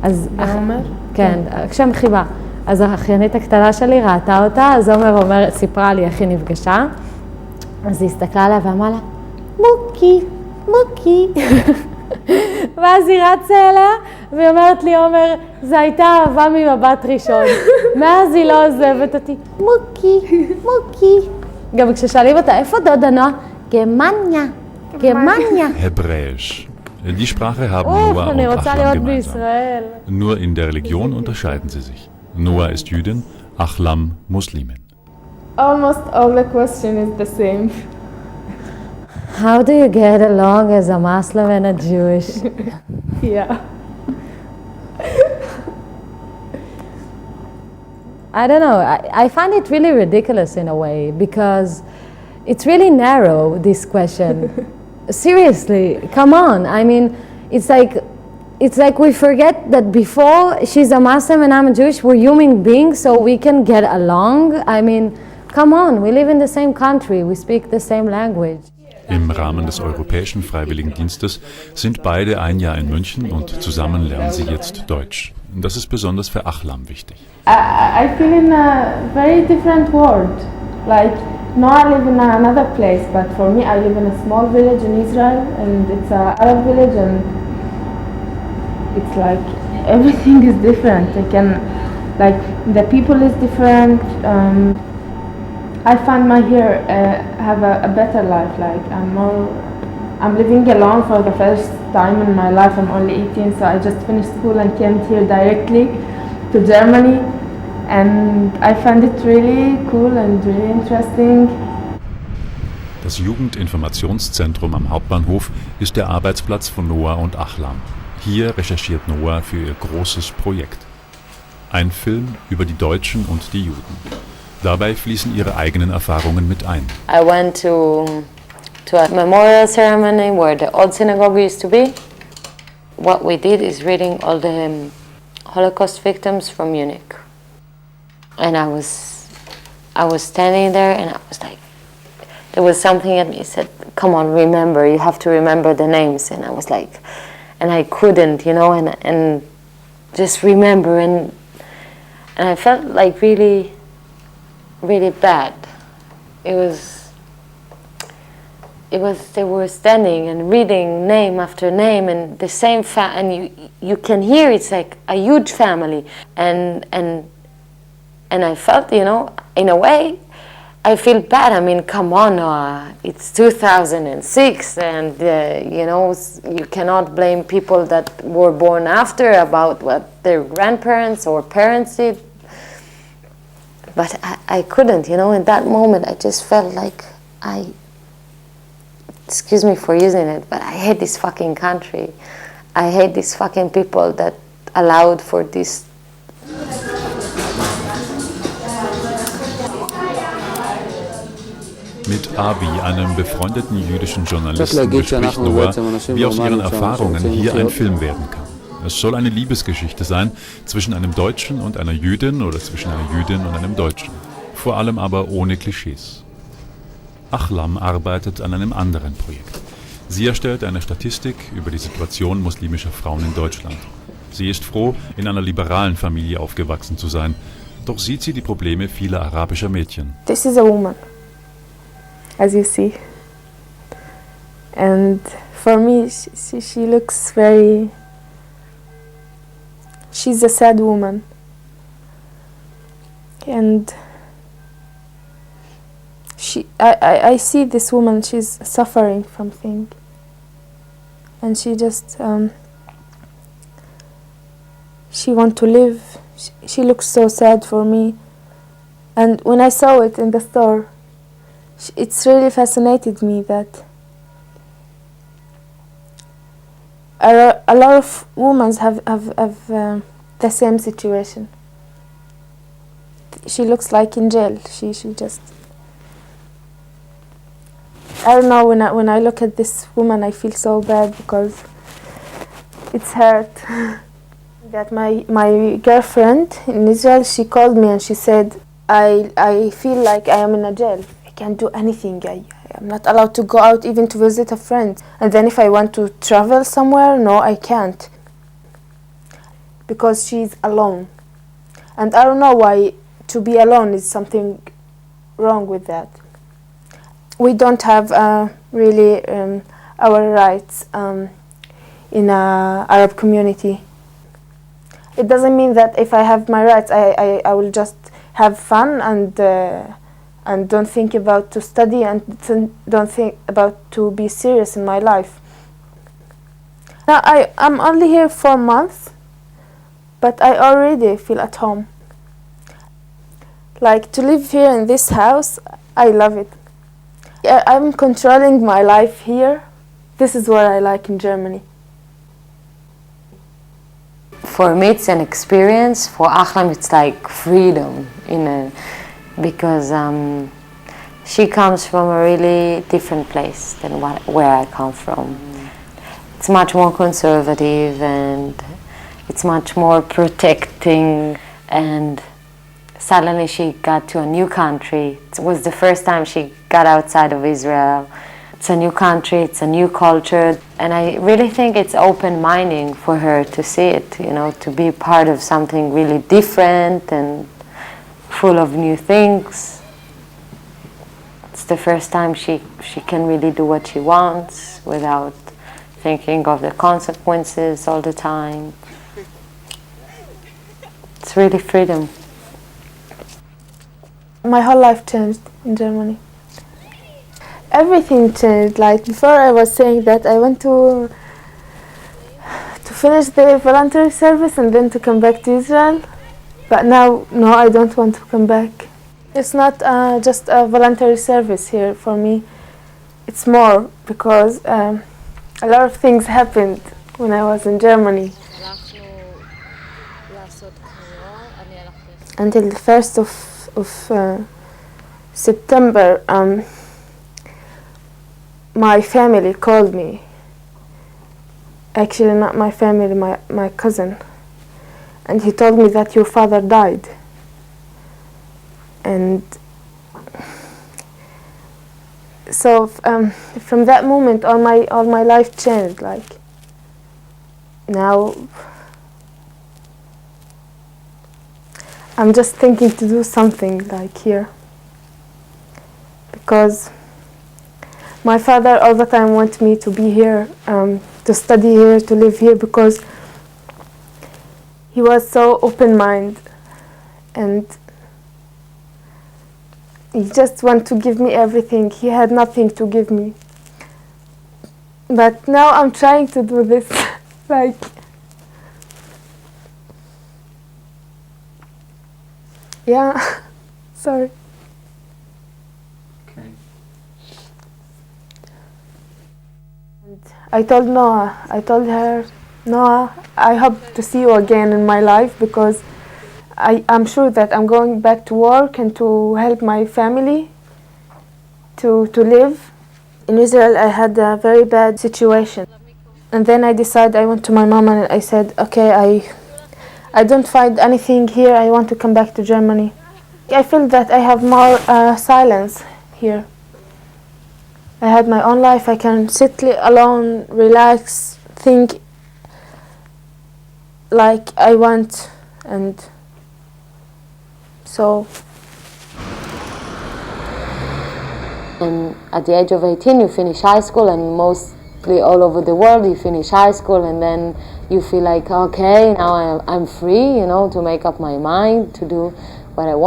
אז עומר? כן, שם חיבה. אז האחיינית הקטנה שלי ראתה אותה, אז עומר סיפרה לי איך היא נפגשה. אז היא הסתכלה עליה ואמרה לה, מוקי, מוקי. ואז היא רצה אליה, והיא אומרת לי, עומר, זו הייתה אהבה ממבט ראשון. מאז היא לא עוזבת אותי, מוקי, מוקי. גם כששאלים אותה, איפה דודה נועה? גרמניה, גרמניה. Hebräisch. Die Sprache haben Noah und Ahlam gemeinsam. Nur in der Religion unterscheiden sie sich. Noah ist Jüdin, Ahlam Muslimin. Almost all the question is the same. How do you get along as a Muslim and a Jewish? Yeah. I don't know. I find it really ridiculous in a way because it's really narrow, this question. Seriously, come on. I mean, it's like we forget that before she's a Muslim and I'm a Jewish, we're human beings, so we can get along. I mean, come on, we live in the same country, we speak the same language. Im Rahmen des Europäischen Freiwilligendienstes sind beide ein Jahr in München und zusammen lernen sie jetzt Deutsch. Das ist besonders für Ahlam wichtig. I feel in a very different world. Like, no, I live in another place, but for me, I live in a small village in Israel, and it's an Arab village, and it's like everything is different. The people is different. I find my here have a better life. Like I'm living alone for the first time in my life. I'm only 18, so I just finished school and came here directly to Germany, and I find it really cool and really interesting. Das Jugendinformationszentrum am Hauptbahnhof ist der Arbeitsplatz von Noah und Ahlam. Hier recherchiert Noah für ihr großes Projekt. Ein Film über die Deutschen und die Juden. Dabei fließen ihre eigenen Erfahrungen mit ein. I went to a memorial ceremony where the old synagogue used to be. What we did is reading all the Holocaust victims from Munich. And I was standing there and I was like, there was something in me said, come on, remember, you have to remember the names. And I was like, and I couldn't, and just remember, and I felt like really, really bad. It was they were standing and reading name after name and the same and you can hear it's like a huge family, and I felt, in a way I feel bad. I mean, come on, it's 2006, and you cannot blame people that were born after about what their grandparents or parents did. But I couldn't, in that moment I just felt like excuse me for using it, but I hate this fucking country. I hate these fucking people that allowed for this. Mit Abi, einem befreundeten jüdischen Journalisten, bespricht Noah, wie aus ihren Erfahrungen hier ein Film werden kann. Es soll eine Liebesgeschichte sein zwischen einem Deutschen und einer Jüdin oder zwischen einer Jüdin und einem Deutschen. Vor allem aber ohne Klischees. Ahlam arbeitet an einem anderen Projekt. Sie erstellt eine Statistik über die Situation muslimischer Frauen in Deutschland. Sie ist froh, in einer liberalen Familie aufgewachsen zu sein. Doch sieht sie die Probleme vieler arabischer Mädchen. This is a woman, as you see. And for me, she looks very... She's a sad woman. And I see this woman, she's suffering from things. And she just, she wants to live. She looks so sad for me. And when I saw it in the store, it's really fascinated me that a lot of women have the same situation. She looks like in jail. She just... I don't know, when I look at this woman I feel so bad because it's hurt. That my girlfriend in Israel, she called me and she said, I feel like I am in a jail. I can't do anything. I'm not allowed to go out even to visit a friend. And then if I want to travel somewhere, no, I can't. because she's alone. And I don't know why to be alone is something wrong with that. We don't have really our rights in Arab community. It doesn't mean that if I have my rights, I will just have fun and don't think about to study and don't think about to be serious in my life. Now I'm only here for a month, but I already feel at home. Like to live here in this house, I love it. I'm controlling my life here. This is what I like in Germany. For me, it's an experience. For Ahlam, it's like freedom, because she comes from a really different place than where I come from. It's much more conservative and it's much more protecting, and suddenly she got to a new country. It was the first time she got outside of Israel. It's a new country, it's a new culture, and I really think it's open-minding for her to see it, to be part of something really different and full of new things. It's the first time she can really do what she wants without thinking of the consequences all the time. It's really freedom. My whole life changed in Germany. Everything changed. Like before I was saying that I want to finish the voluntary service and then to come back to Israel. But now, no, I don't want to come back. It's not just a voluntary service here for me. It's more because a lot of things happened when I was in Germany. Until the 1st of September, my family called me. Actually, not my family, my cousin. And he told me that your father died. And so from that moment, all my life changed. Like now, I'm just thinking to do something like here, because my father all the time wants me to be here, to study here, to live here, because he was so open-minded and he just wanted to give me everything. He had nothing to give me. But now I'm trying to do this, like, yeah, sorry. Okay. I told her, Noah, I hope to see you again in my life, because I'm sure that I'm going back to work and to help my family to live. In Israel, I had a very bad situation. And then I decided, I went to my mom and I said, okay, I don't find anything here, I want to come back to Germany. I feel that I have more silence here. I had my own life, I can sit alone, relax, think like I want, and so. And at the age of 18 you finish high school, and mostly all over the world you finish high school, and then you feel like, okay, now I'm free, to make up my mind, to do what I want.